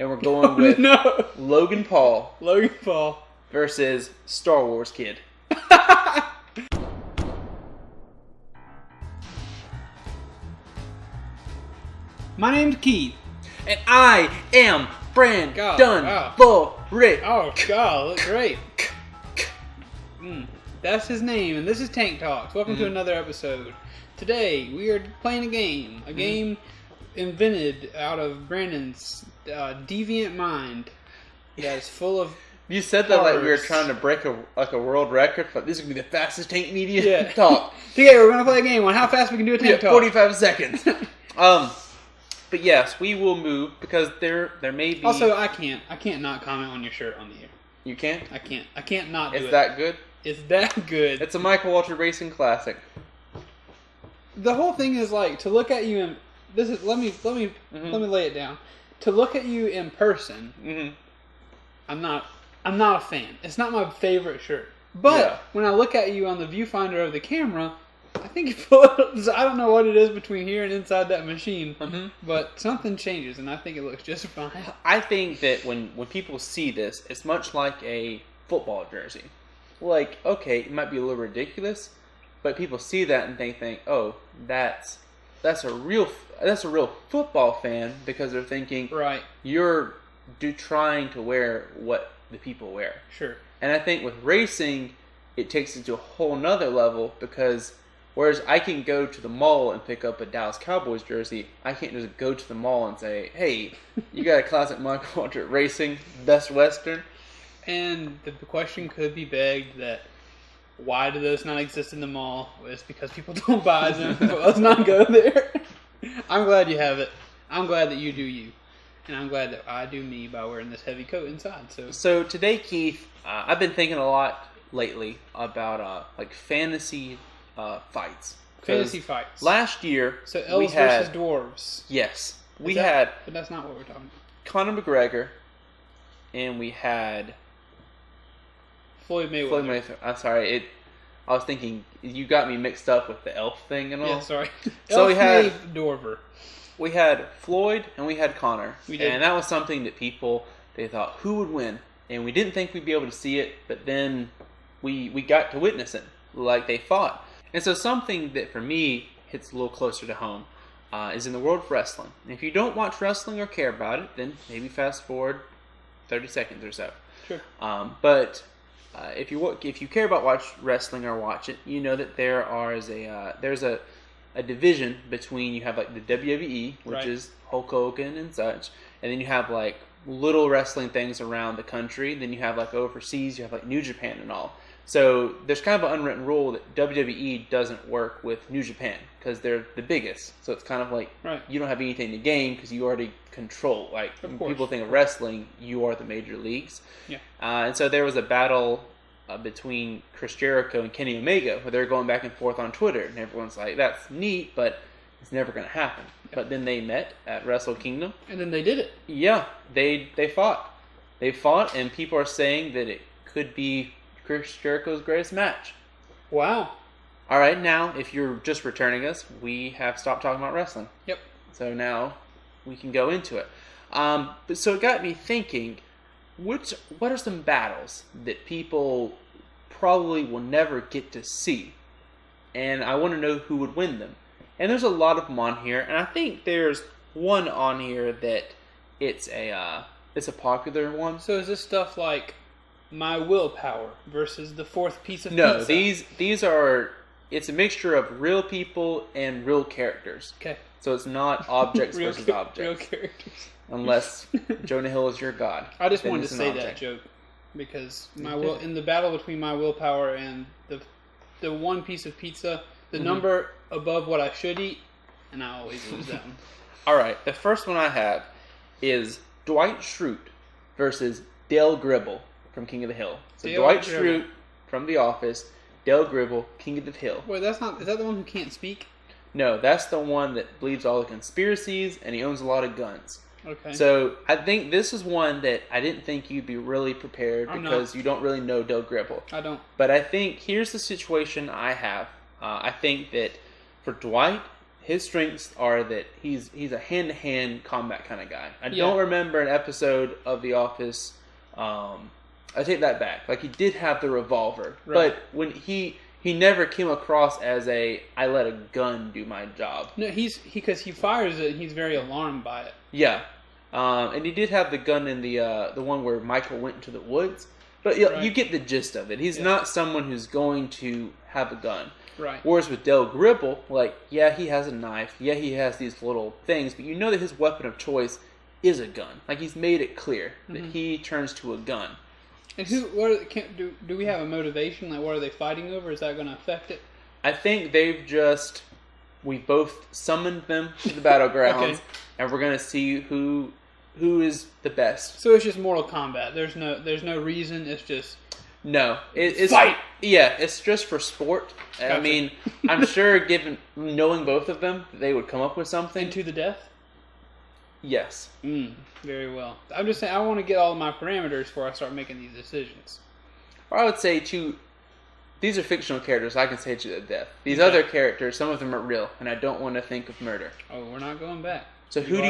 And we're going with Logan Paul. Logan Paul. Versus Star Wars Kid. My name's Keith. And I am Brandon Lorick. Oh, God, look great. That's his name, and this is Tank Talks. Welcome to another episode. Today, we are playing a game invented out of Brandon's deviant mind that is full of You said that like we were trying to break a world record, but this is going to be the fastest Tank Media talk. Today, we're going to play a game on how fast we can do a Tank Talk. 45 seconds. But yes, we will move because there may be... Also, I can't not comment on your shirt on the air. You can't? I can't not do it. It's that good? It's that good. It's a Michael Waltrip Racing classic. The whole thing is like to look at you in let me lay it down. To look at you in person, I'm not a fan. It's not my favorite shirt. But when I look at you on the viewfinder of the camera, I think I don't know what it is between here and inside that machine, but something changes, and I think it looks just fine. I think that when people see this, it's much like a football jersey. Like, okay, it might be a little ridiculous, but people see that and they think, oh, that's a real football fan, because they're thinking, right, you're trying to wear what the people wear. Sure. And I think with racing, it takes it to a whole nother level, because whereas I can go to the mall and pick up a Dallas Cowboys jersey, I can't just go to the mall and say, hey, you got a classic Michael Waltrip Racing, Best Western? And the question could be begged that why do those not exist in the mall? It's because people don't buy them, but let's not go there. I'm glad you have it. I'm glad that you do you. And I'm glad that I do me by wearing this heavy coat inside. So today, Keith, I've been thinking a lot lately about like fantasy fights. Fantasy fights. Last year, so elves versus dwarves. Yes, but that's not what we're talking about. Conor McGregor, and we had Floyd Mayweather. I'm sorry. I was thinking you got me mixed up with the elf thing and all. Yeah, sorry. So we had Dorver. We had Floyd and we had Conor. We did. And that was something that they thought, who would win? And we didn't think we'd be able to see it, but then we got to witness it, like they fought. And so something that for me hits a little closer to home is in the world of wrestling. And if you don't watch wrestling or care about it, then maybe fast forward 30 seconds or so. Sure. But if you care about wrestling or watch it, you know that there's a division between, you have like the WWE, which is Hulk Hogan and such, and then you have like little wrestling things around the country. Then you have like overseas, you have like New Japan and all. So there's kind of an unwritten rule that WWE doesn't work with New Japan because they're the biggest. So it's kind of like you don't have anything to gain because you already control. Like when people think of wrestling, you are the major leagues. Yeah. And so there was a battle between Chris Jericho and Kenny Omega where they're going back and forth on Twitter, and everyone's like, "That's neat, but it's never going to happen." Yeah. But then they met at Wrestle Kingdom, and then they did it. Yeah, they fought. They fought, and people are saying that it could be Chris Jericho's greatest match. Wow. All right, now, if you're just returning us, we have stopped talking about wrestling. Yep. So now we can go into it. But so it got me thinking, what are some battles that people probably will never get to see? And I want to know who would win them. And there's a lot of them on here, and I think there's one on here that it's a popular one. So is this stuff like My Willpower versus the fourth piece of pizza? No, these are, it's a mixture of real people and real characters. Okay. So it's not objects versus objects. Real characters. Unless Jonah Hill is your god. I just wanted to say that joke because in the battle between My Willpower and the one piece of pizza, the number above what I should eat, and I always lose that one. All right, the first one I have is Dwight Schrute versus Dale Gribble from King of the Hill. So Dwight Schrute from The Office, Dale Gribble, King of the Hill. Wait, is that the one who can't speak? No, that's the one that believes all the conspiracies, and he owns a lot of guns. Okay. So I think this is one that I didn't think you'd be really prepared because you don't really know Dale Gribble. I don't. But I think here's the situation I have. I think that for Dwight, his strengths are that he's a hand-to-hand combat kind of guy. I Yeah. don't remember an episode of The Office. I take that back. Like, he did have the revolver, Right. but when he never came across as I let a gun do my job. No, because he fires it and he's very alarmed by it. Yeah, and he did have the gun in the one where Michael went into the woods. But Right. you get the gist of it. He's not someone who's going to have a gun. Right. Whereas with Del Gribble, like, yeah, he has a knife. Yeah, he has these little things. But you know that his weapon of choice is a gun. Like, he's made it clear that he turns to a gun. And do we have a motivation? Like, what are they fighting over? Is that going to affect it? I think we both summoned them to the battlegrounds. Okay. And we're going to see who is the best. So it's just Mortal Kombat. There's no reason. It's just... No, it's fight. Yeah, it's just for sport. Gotcha. I mean, I'm sure, knowing both of them, they would come up with something. And to the death? Yes. Very well. I'm just saying, I want to get all of my parameters before I start making these decisions. Or I would say these are fictional characters. I can say to the death. These other characters, some of them are real, and I don't want to think of murder. Oh, we're not going back. So who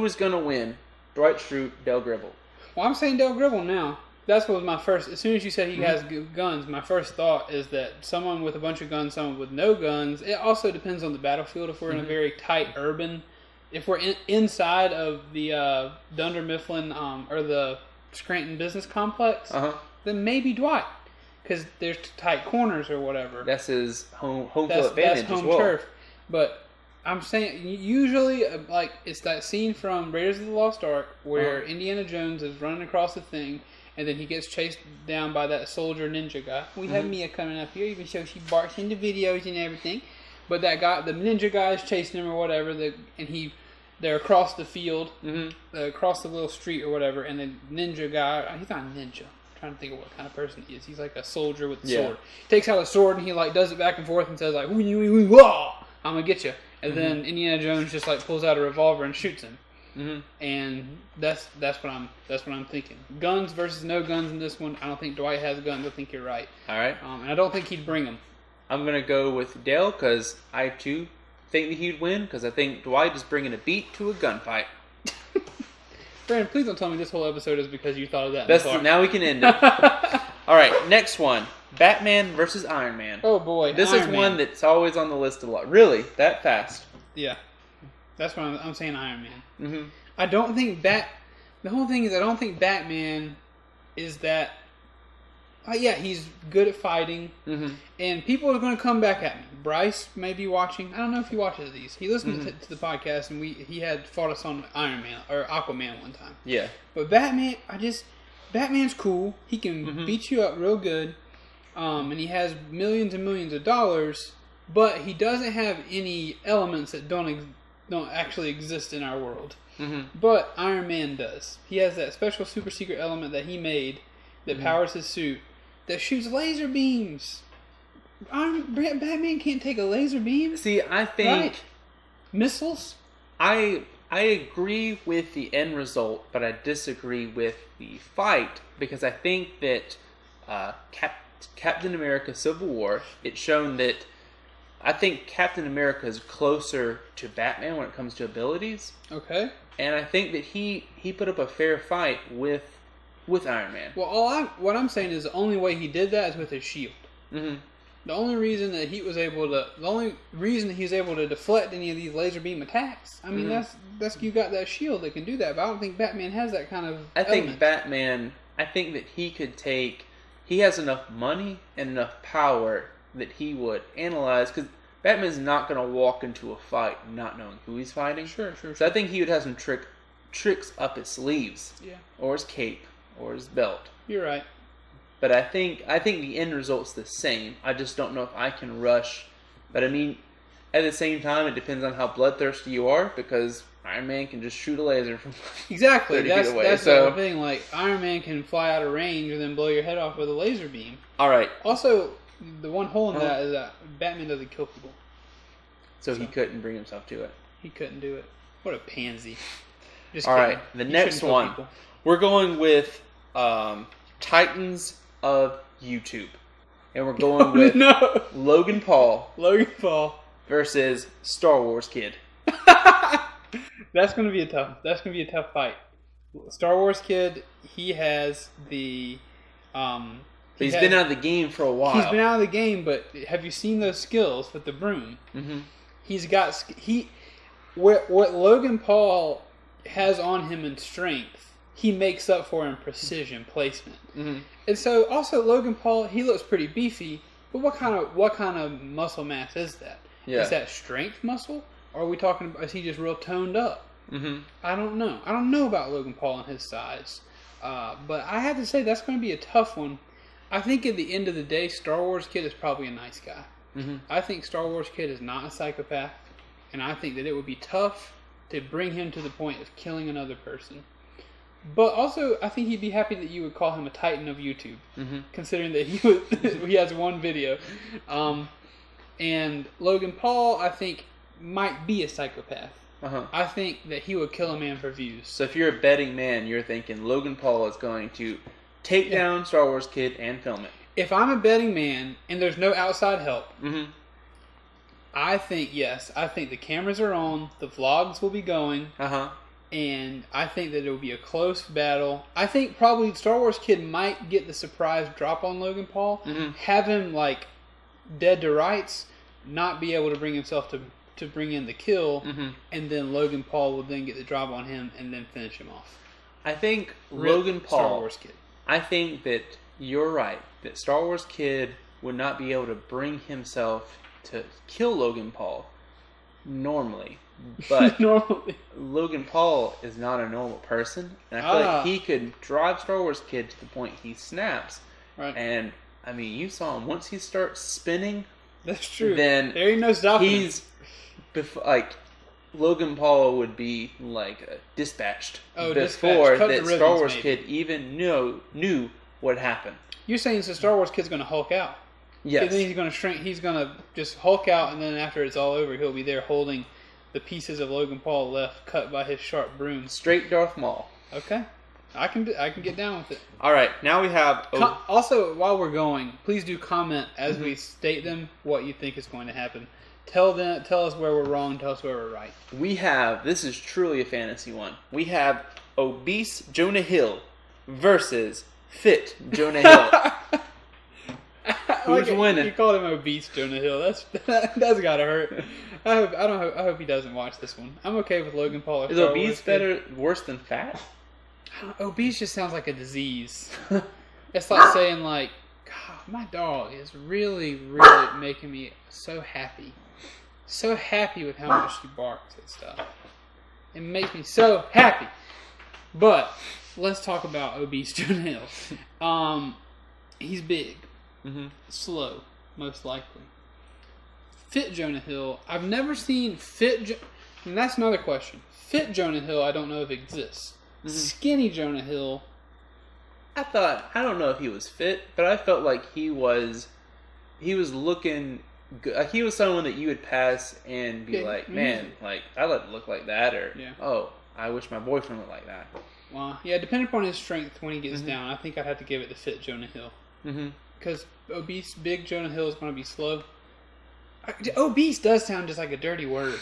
is going to win? Dwight Schrute, Del Gribble. Well, I'm saying Del Gribble now. That's what was my first. As soon as you said he has guns, my first thought is that someone with a bunch of guns, someone with no guns. It also depends on the battlefield. If we're in a very tight urban, if we're inside of the Dunder Mifflin or the Scranton Business Complex, then maybe Dwight, because there's tight corners or whatever. That's his home field advantage That's home as well. turf. But I'm saying, usually, like, it's that scene from Raiders of the Lost Ark where Indiana Jones is running across the thing, and then he gets chased down by that soldier ninja guy. We have Mia coming up here, even though she barks into videos and everything. But that guy, the ninja guy, is chasing him or whatever, and they're across the field, across the little street or whatever, and the ninja guy, he's not a ninja. I'm trying to think of what kind of person he is. He's like a soldier with a sword. He takes out a sword and he like does it back and forth and says like, "Wah, I'm gonna get you." And then Indiana Jones just like pulls out a revolver and shoots him. And that's what I'm thinking. Guns versus no guns in this one. I don't think Dwight has guns. I think you're right. All right. And I don't think he'd bring them. I'm gonna go with Dale because I too think that he'd win because I think Dwight is bringing a beat to a gunfight. Brandon, please don't tell me this whole episode is because you thought of that. Now we can end it. All right, next one: Batman versus Iron Man. Oh boy, this is one that's always on the list a lot. Really, that fast? Yeah, that's what I'm saying. Iron Man. I don't think The whole thing is I don't think Batman is that. Yeah, he's good at fighting, and people are going to come back at me. Bryce may be watching. I don't know if he watches these. He listens to the podcast, and he had fought us on Iron Man or Aquaman one time. Yeah, but Batman, Batman's cool. He can beat you up real good, and he has millions and millions of dollars. But he doesn't have any elements that don't actually exist in our world. But Iron Man does. He has that special super secret element that he made that powers his suit. That shoots laser beams. Batman can't take a laser beam. See, I think missiles. I agree with the end result, but I disagree with the fight because I think that Captain America: Civil War, it's shown that I think Captain America is closer to Batman when it comes to abilities. Okay. And I think that he put up a fair fight with Iron Man. Well, what I'm saying is the only way he did that is with his shield. The only reason that he's able to deflect any of these laser beam attacks, I mean, that's you got that shield that can do that. But I don't think Batman has that kind of. I think Batman. I think that he has enough money and enough power that he would analyze because Batman's not going to walk into a fight not knowing who he's fighting. Sure. So I think he would have some tricks up his sleeves. Yeah. Or his cape. Or his belt. You're right. But I think the end result's the same. I just don't know if I can rush. But I mean, at the same time, it depends on how bloodthirsty you are because Iron Man can just shoot a laser from 30 feet away. That's the thing. Like Iron Man can fly out of range and then blow your head off with a laser beam. All right. Also, the one hole in that is that Batman doesn't kill people. So he couldn't bring himself to it. He couldn't do it. What a pansy. Just all kidding. right. The next one. We're going with Titans of YouTube. And we're going with Logan Paul. Logan Paul. versus Star Wars Kid. That's gonna be a tough fight. Star Wars Kid, he has the He's been out of the game for a while. He's been out of the game, but have you seen those skills with the broom? Mm-hmm. He's got what Logan Paul has on him in strength, he makes up for in precision placement. Mm-hmm. And so also Logan Paul, he looks pretty beefy, but what kind of muscle mass is that? Yeah. Is that strength muscle? Or are we talking about, is he just real toned up? Mm-hmm. I don't know. I don't know about Logan Paul and his size. But I have to say, that's going to be a tough one. I think at the end of the day, Star Wars Kid is probably a nice guy. Mm-hmm. I think Star Wars Kid is not a psychopath. And I think that it would be tough to bring him to the point of killing another person. But also, I think he'd be happy that you would call him a titan of YouTube. Mm-hmm. Considering that he has one video. And Logan Paul, I think, might be a psychopath. Uh-huh. I think that he would kill a man for views. So if you're a betting man, you're thinking Logan Paul is going to take down Star Wars Kid and film it. If I'm a betting man and there's no outside help, mm-hmm. I think, yes, I think the cameras are on, the vlogs will be going, and I think that it will be a close battle. I think probably Star Wars Kid might get the surprise drop on Logan Paul, mm-hmm. have him like dead to rights, not be able to bring himself to bring in the kill, mm-hmm. and then Logan Paul will then get the drop on him and then finish him off. I think Logan Paul, Star Wars Kid. I think that you're right, that Star Wars Kid would not be able to bring himself to kill Logan Paul normally. But Logan Paul is not a normal person, and I feel like he could drive Star Wars Kid to the point he snaps. Right. And, I mean, you saw him. Once he starts spinning... That's true. Then there ain't no stopping him. Like, Logan Paul would be like dispatched before that Star Wars Kid even knew what happened. You're saying so Star Wars Kid's going to Hulk out? Yes. And then he's going to shrink. He's going to just Hulk out, and then after it's all over, he'll be there holding the pieces of Logan Paul left, cut by his sharp broom. Straight Darth Maul. Okay, I can get down with it. All right, now we have. Also, while we're going, please do comment as mm-hmm. we state them what you think is going to happen. Tell us where we're wrong. Tell us where we're right. We have, this is truly a fantasy one. We have obese Jonah Hill versus fit Jonah Hill. Who's winning? You called him obese Jonah Hill. That's gotta hurt. I hope he doesn't watch this one. I'm okay with Logan Paul. Is obese worse than fat? Obese just sounds like a disease. It's like saying like, God, my dog is really, really making me so happy. So happy with how much she barks and stuff. It makes me so happy. But let's talk about obese Jonah Hill. He's big, mm-hmm. slow, most likely. Fit Jonah Hill. I've never seen fit. And that's another question. Fit Jonah Hill, I don't know if it exists. Mm-hmm. Skinny Jonah Hill. I don't know if he was fit, but I felt like he was looking good. He was someone that you would pass and be like, man, like, I let it look like that, or, oh, I wish my boyfriend looked like that. Well, yeah, depending upon his strength when he gets mm-hmm. down, I think I'd have to give it to fit Jonah Hill. Because obese, big Jonah Hill is going to be slow. Obese does sound just like a dirty word.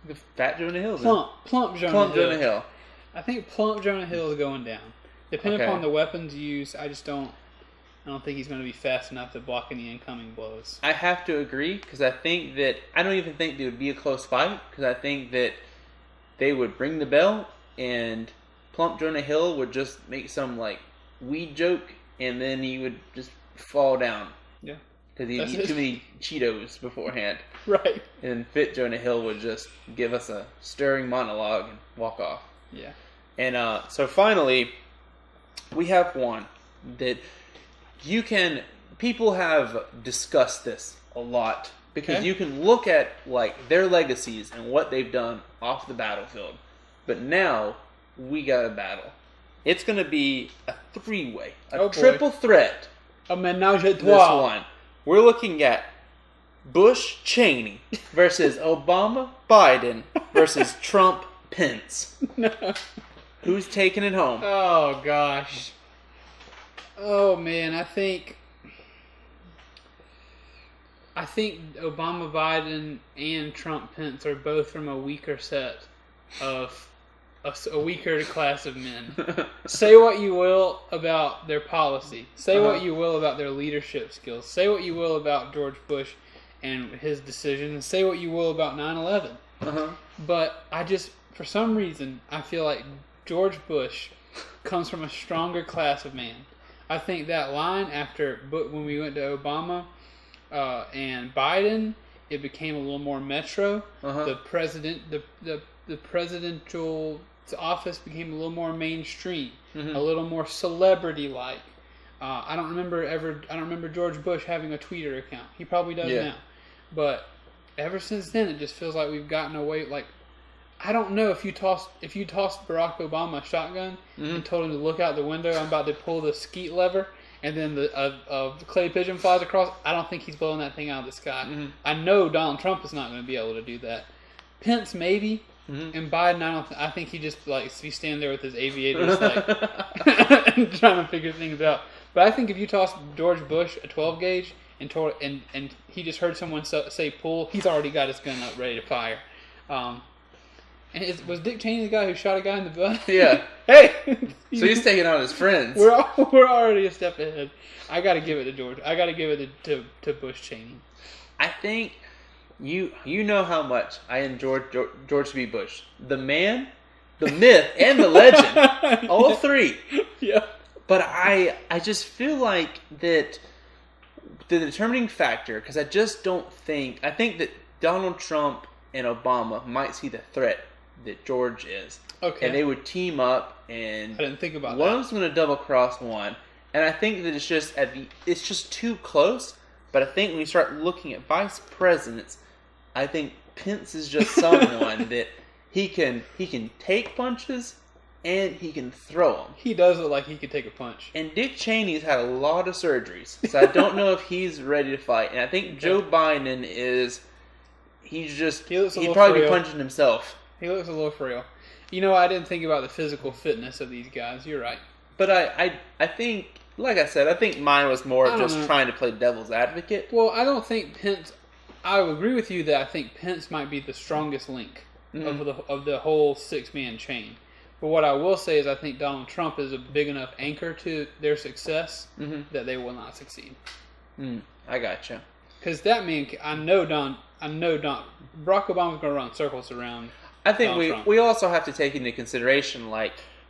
The fat Jonah Hill? Plump Jonah Hill. I think plump Jonah Hill is going down. Depending upon the weapons used, I don't think he's going to be fast enough to block any incoming blows. I have to agree, because I don't even think there would be a close fight, because I think that they would ring the bell, and plump Jonah Hill would just make some, like, weed joke, and then he would just fall down. Yeah. Because he'd eat too many Cheetos beforehand. Right. And fit Jonah Hill would just give us a stirring monologue and walk off. Yeah. And so finally, we have one that people have discussed this a lot, because you can look at like their legacies and what they've done off the battlefield. But now we got a battle. It's going to be a three-way, triple threat. A ménage à trois. This one. We're looking at Bush Cheney versus Obama Biden versus Trump Pence. No. Who's taking it home? Oh, gosh. Oh, man, I think I think Obama, Biden, and Trump, Pence are both from a weaker set of a weaker class of men. Say what you will about their policy. Say what you will about their leadership skills. Say what you will about George Bush and his decisions. Say what you will about 9/11. But I just, for some reason, I feel like George Bush comes from a stronger class of man. I think that line after when we went to Obama and Biden, it became a little more metro. The presidential office became a little more mainstream, a little more celebrity-like. I don't remember George Bush having a Twitter account. He probably does now, but ever since then, it just feels like we've gotten away. Like, I don't know if you tossed Barack Obama a shotgun and told him to look out the window. I'm about to pull the skeet lever, and then the clay pigeon flies across. I don't think he's blowing that thing out of the sky. I know Donald Trump is not going to be able to do that. Pence maybe, and Biden I think he just he's standing there with his aviators trying to figure things out. But I think if you toss George Bush a 12 gauge and he just heard someone say pull, he's already got his gun up ready to fire. And was Dick Cheney the guy who shot a guy in the butt? Yeah. Hey! So he's taking out his friends. We're already a step ahead. I got to give it to George. I got to give it to Bush Cheney. I think you know how much I enjoyed George W. Bush. The man, the myth, and the legend. All three. Yeah. But I just feel like that the determining factor, because I just don't think... I think that Donald Trump and Obama might see the threat that George is. Okay. And they would team up, and I didn't think about one that. of them's going to double cross one. And I think that it's just too close. But I think when you start looking at vice presidents, I think Pence is just someone that he can take punches and he can throw them. He does look like he could take a punch. And Dick Cheney's had a lot of surgeries, so I don't know if he's ready to fight. And I think Joe Biden is... He'd probably be punching himself. He looks a little frail. You know, I didn't think about the physical fitness of these guys. You're right. But I think, like I said, I think mine was more of just trying to play devil's advocate. Well, I don't think Pence... I would agree with you that I think Pence might be the strongest link of the whole six-man chain. But what I will say is I think Donald Trump is a big enough anchor to their success that they will not succeed. I gotcha. Because that man, I know Barack Obama's going to run circles around. I think we also have to take into consideration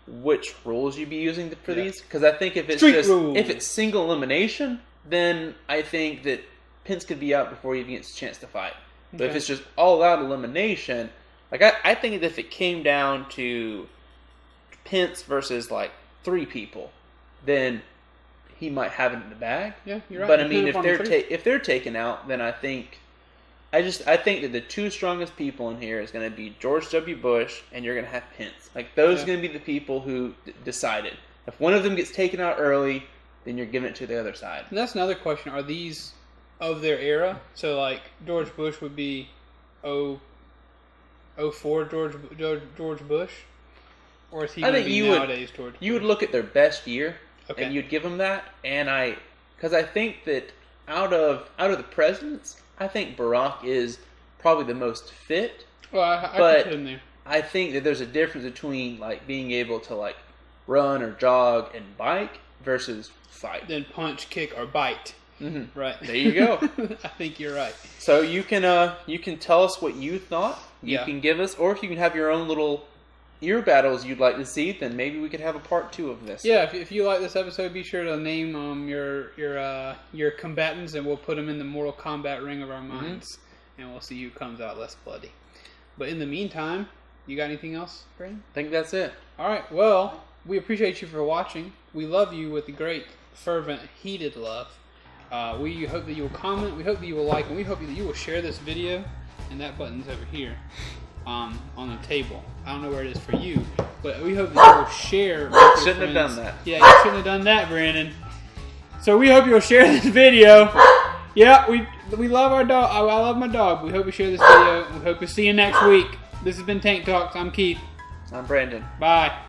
which rules you'd be using for these. Because I think if it's single elimination, then I think that Pence could be out before he even gets a chance to fight. But if it's just all out elimination, I think that if it came down to Pence versus three people, then he might have it in the bag. Yeah, you're right. But I mean, if they're taken out, then I think that the two strongest people in here is going to be George W. Bush, and you're going to have Pence. Those are going to be the people who decided. If one of them gets taken out early, then you're giving it to the other side. And that's another question. Are these of their era? So George Bush would be 04 George Bush, or is he going to be nowadays George Bush? You would look at their best year. Okay. And you'd give them that, because I think that out of the presidents, I think Barack is probably the most fit. Well, I put him there. I think that there's a difference between being able to run or jog and bike versus fight. Then punch, kick, or bite. Right. There you go. I think you're right. So you can tell us what you thought. You can give us, or if you can have your own little ear battles you'd like to see, then maybe we could have a part 2 of this. Yeah, if you like this episode, be sure to name your combatants, and we'll put them in the Mortal Kombat ring of our minds, and we'll see who comes out less bloody. But in the meantime, you got anything else, Brandon? I think that's it. All right. Well, we appreciate you for watching. We love you with a great, fervent, heated love. We hope that you will comment. We hope that you will like, and we hope that you will share this video. And that button's over here. On the table. I don't know where it is for you, but we hope that you will share. Shouldn't have done that. Yeah, you shouldn't have done that, Brandon. So we hope you'll share this video. Yeah, we love our dog. I love my dog. We hope you share this video. We hope to see you next week. This has been Tank Talks. I'm Keith. I'm Brandon. Bye.